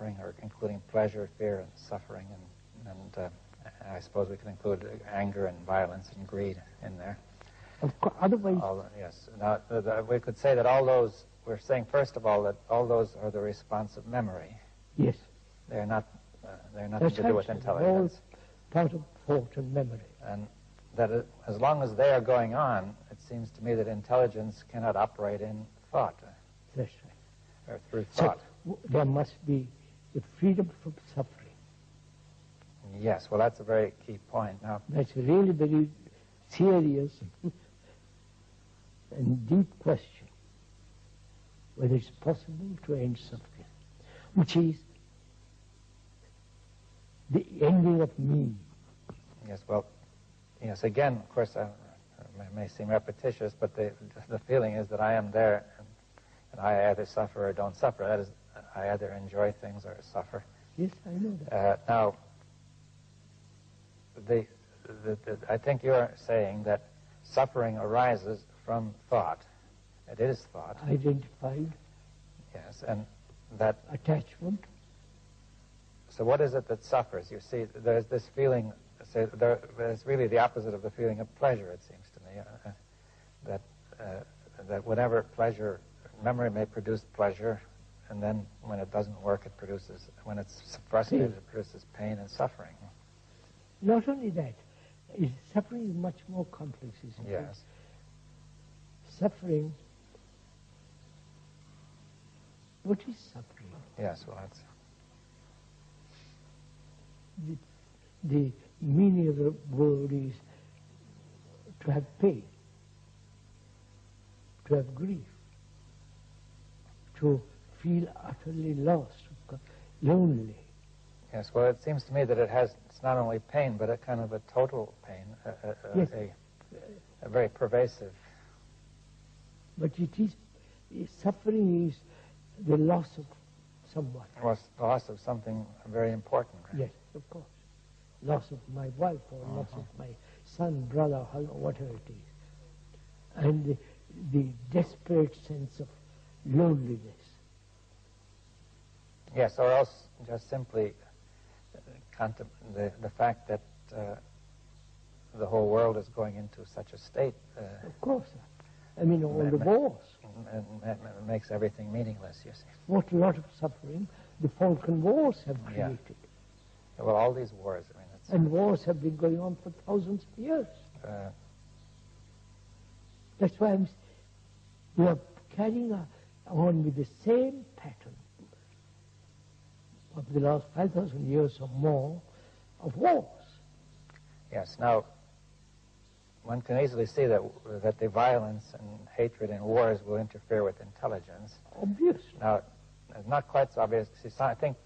suffering, or including pleasure, fear, and suffering, and I suppose we can include anger and violence and greed in there. Of course, otherwise... Yes. Now, we could say that all those, we're saying first of all that all those are the response of memory. Yes. They're nothing to do with intelligence. All part of thought and memory. And that as long as they are going on, it seems to me that intelligence cannot operate in thought. That's right. Or through thought. So there must be the freedom from suffering. Yes, well, that's a very key point. Now, that's really very serious and deep question, whether it's possible to end suffering, which is the ending of me. Yes, well, yes, again, of course, it may seem repetitious, but the feeling is that I am there, and I either suffer or don't suffer. That is, I either enjoy things or suffer. Yes, I know that. Now, I think you're saying that suffering arises from thought. It is thought. Identified. Yes, and that... attachment. So what is it that suffers? You see, there's this feeling, there's really the opposite of the feeling of pleasure, it seems to me, that whenever pleasure, memory may produce pleasure, and then when it doesn't work, it produces, when it's frustrated, it produces pain and suffering. Not only that, suffering is much more complex, isn't it? Yes. Suffering, what is suffering? Yes, well, that's... The meaning of the word is to have pain, to have grief, to feel utterly lost, lonely. Yes, well, it seems to me that it's not only pain, but a kind of a total pain, yes. a very pervasive. But suffering is the loss of someone. Well, loss of something very important, right? Yes, of course. Loss of my wife, or loss of my son, brother, whatever it is. And the desperate sense of loneliness. Yes, or else just simply the fact that the whole world is going into such a state. Of course. I mean, all the wars. It makes everything meaningless, you see. What a lot of suffering the Balkan Wars have created. Yeah. Well, all these wars, I mean, and wars have been going on for thousands of years. That's why we are carrying on with the same pattern of the last 5,000 years or more of wars. Yes. Now, one can easily see that the violence and hatred in wars will interfere with intelligence. Obviously. Now, it's not quite so obvious. See, I think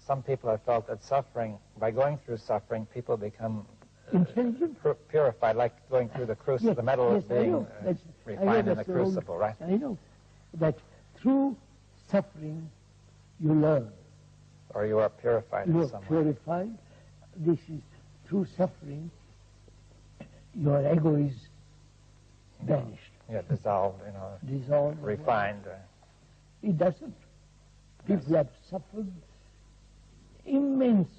some people have felt that suffering, by going through suffering, people become purified, like going through the crucible, the metal is being refined in the crucible, right? I know that through suffering you learn. Or you are purified in some way. You are purified. This is through suffering your ego is vanished. Yeah, dissolved, dissolved. Refined. It doesn't. People have suffered immense.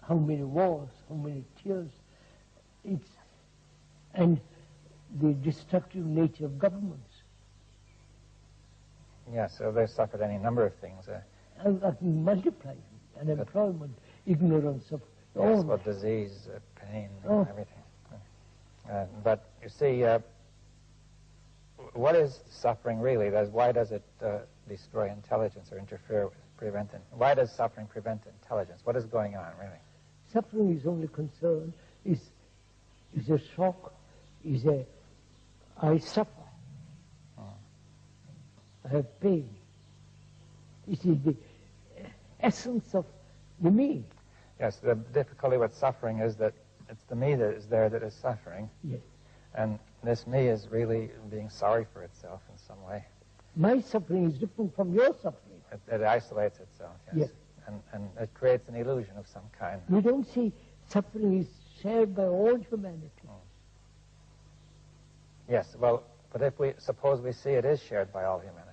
How many wars, how many tears. And the destructive nature of governments. Yes, so they've suffered any number of things. Multiply unemployment, ignorance of all. Yes, disease, pain, everything. But you see, what is suffering really? Why does it destroy intelligence or interfere with, prevent it? Why does suffering prevent intelligence? What is going on, really? Suffering is only concern, is a shock, I suffer. I have pain. It is the essence of the me. Yes, the difficulty with suffering is that it's the me that is there that is suffering. Yes. And this me is really being sorry for itself in some way. My suffering is different from your suffering. It isolates itself, yes. And it creates an illusion of some kind. You don't see suffering is shared by all humanity. Yes, well, but if suppose we see it is shared by all humanity.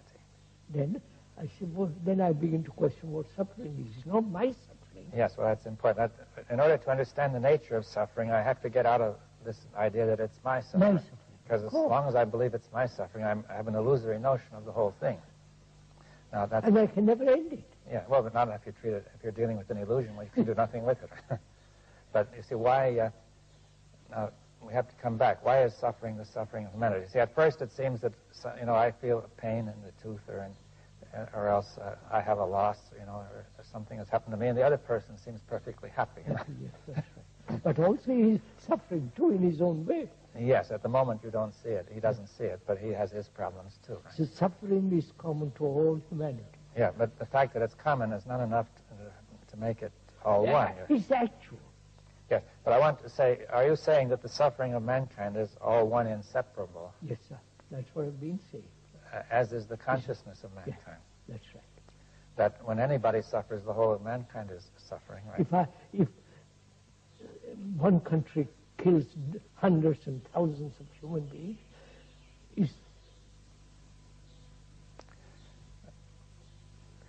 Then I said, well, then I begin to question what suffering is. It's not my suffering. Yes, well, that's important. In order to understand the nature of suffering, I have to get out of this idea that it's my suffering. My suffering. Because as long as I believe it's my suffering, I have an illusory notion of the whole thing. Now, that's, and I can never end it. Yeah, well, but not if you treat it, if you're dealing with an illusion, well, you can do nothing with it. But you see, why, now, we have to come back. Why is suffering the suffering of humanity? See, at first it seems that, I feel a pain in the tooth, or else I have a loss, or something has happened to me, and the other person seems perfectly happy. Yes, that's right. But also he's suffering too in his own way. Yes, at the moment you don't see it. He doesn't see it, but he has his problems too. Right? So suffering is common to all humanity. Yeah, but the fact that it's common is not enough to make it all one. It's actual. Yes, but I want to say, are you saying that the suffering of mankind is all one, inseparable? Yes, sir. That's what I've been saying. As is the consciousness of mankind. Yes, that's right. That when anybody suffers, the whole of mankind is suffering, right? If one country kills hundreds and thousands of human beings,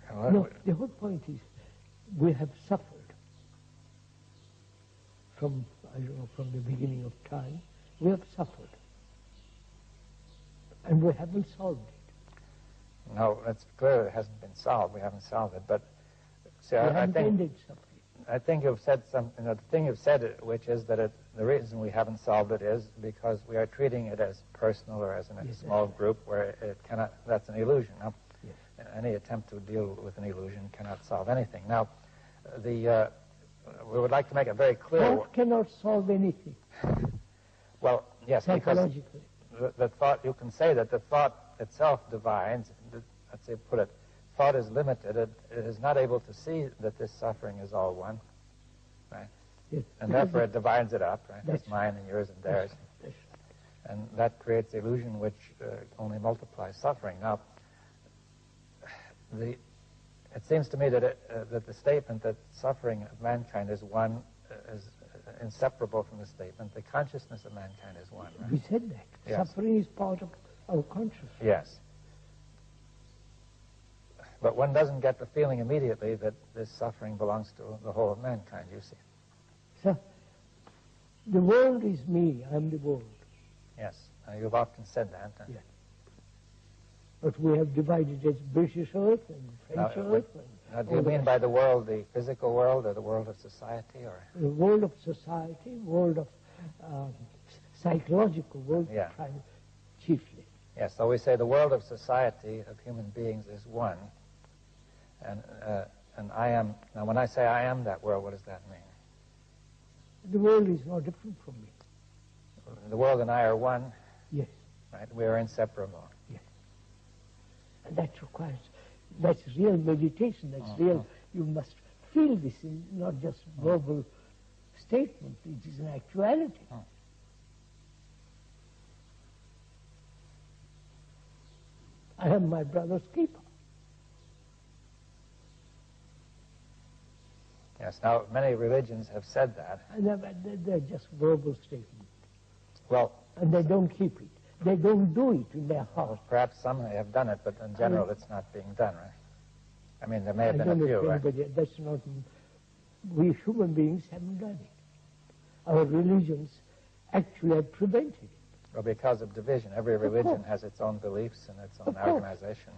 the whole point is we have suffered from the beginning of time. We have suffered, and we haven't solved it. No, it's clear it hasn't been solved. We haven't solved it, but see, I think ended suffering. I think you've said something. The thing you've said, which is that the reason we haven't solved it is because we are treating it as personal or as in a small group where it cannot. That's an illusion. Now, any attempt to deal with an illusion cannot solve anything. Now, we would like to make it very clear. Thought cannot solve anything. Well, yes, because the thought. You can say that the thought itself divides. Let's say, put it. Thought is limited. It is not able to see that this suffering is all one, right? Yes. And therefore it divides it up, right? That's it's mine and yours and theirs. Yes. And that creates illusion which only multiplies suffering. Now, it seems to me that that the statement that suffering of mankind is one is inseparable from the statement the consciousness of mankind is one, right? We said that. Yes. Suffering is part of our consciousness. Yes. But one doesn't get the feeling immediately that this suffering belongs to the whole of mankind, you see. So, the world is me, I'm the world. Yes, you've often said that. Yes. But we have divided as British Earth and French Earth. Now, do you mean by the world the physical world or the world of society? Or the world of society, world of psychological world, chiefly. Yes, so we say the world of society, of human beings, is one. And I am, now when I say I am that world, what does that mean? The world is no different from me. The world and I are one? Yes. Right, we are inseparable. Yes. And that requires, that's real meditation, that's real, you must feel this in not just verbal statement, it is an actuality. I am my brother's keeper. Yes, now many religions have said that. And they're just verbal statements. Well, and they don't keep it. They don't do it in their heart. Well, perhaps some have done it, but in general it's not being done, right? I mean, there may have been a few, right? That's not, we human beings haven't done it. Our religions actually have prevented it. Well, because of division. Every religion has its own beliefs and its own organization.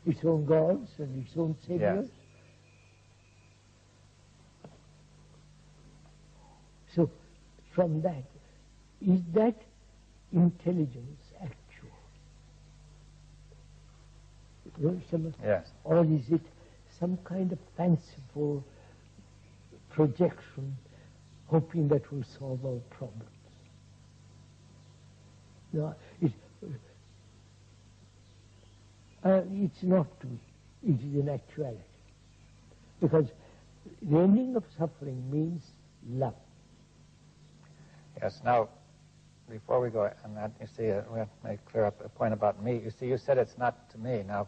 Its own gods and its own saviors. Yes. So, from that, is that intelligence actual? Yes. Or is it some kind of fanciful projection, hoping that will solve our problems? No, it's not to me. It is an actuality. Because the ending of suffering means love. Yes, now, before we go on that, you see, we have to make clear up a point about me. You see, you said it's not to me. Now,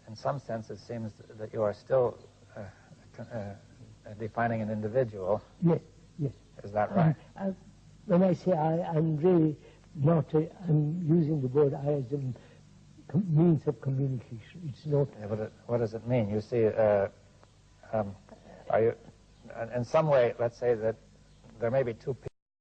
in some sense, it seems that you are still defining an individual. Yes, yes. Is that right? When I say I'm really not, I'm using the word I as a means of communication. It's not. Yeah, what does it mean? You see, are you, in some way, let's say that there may be two people.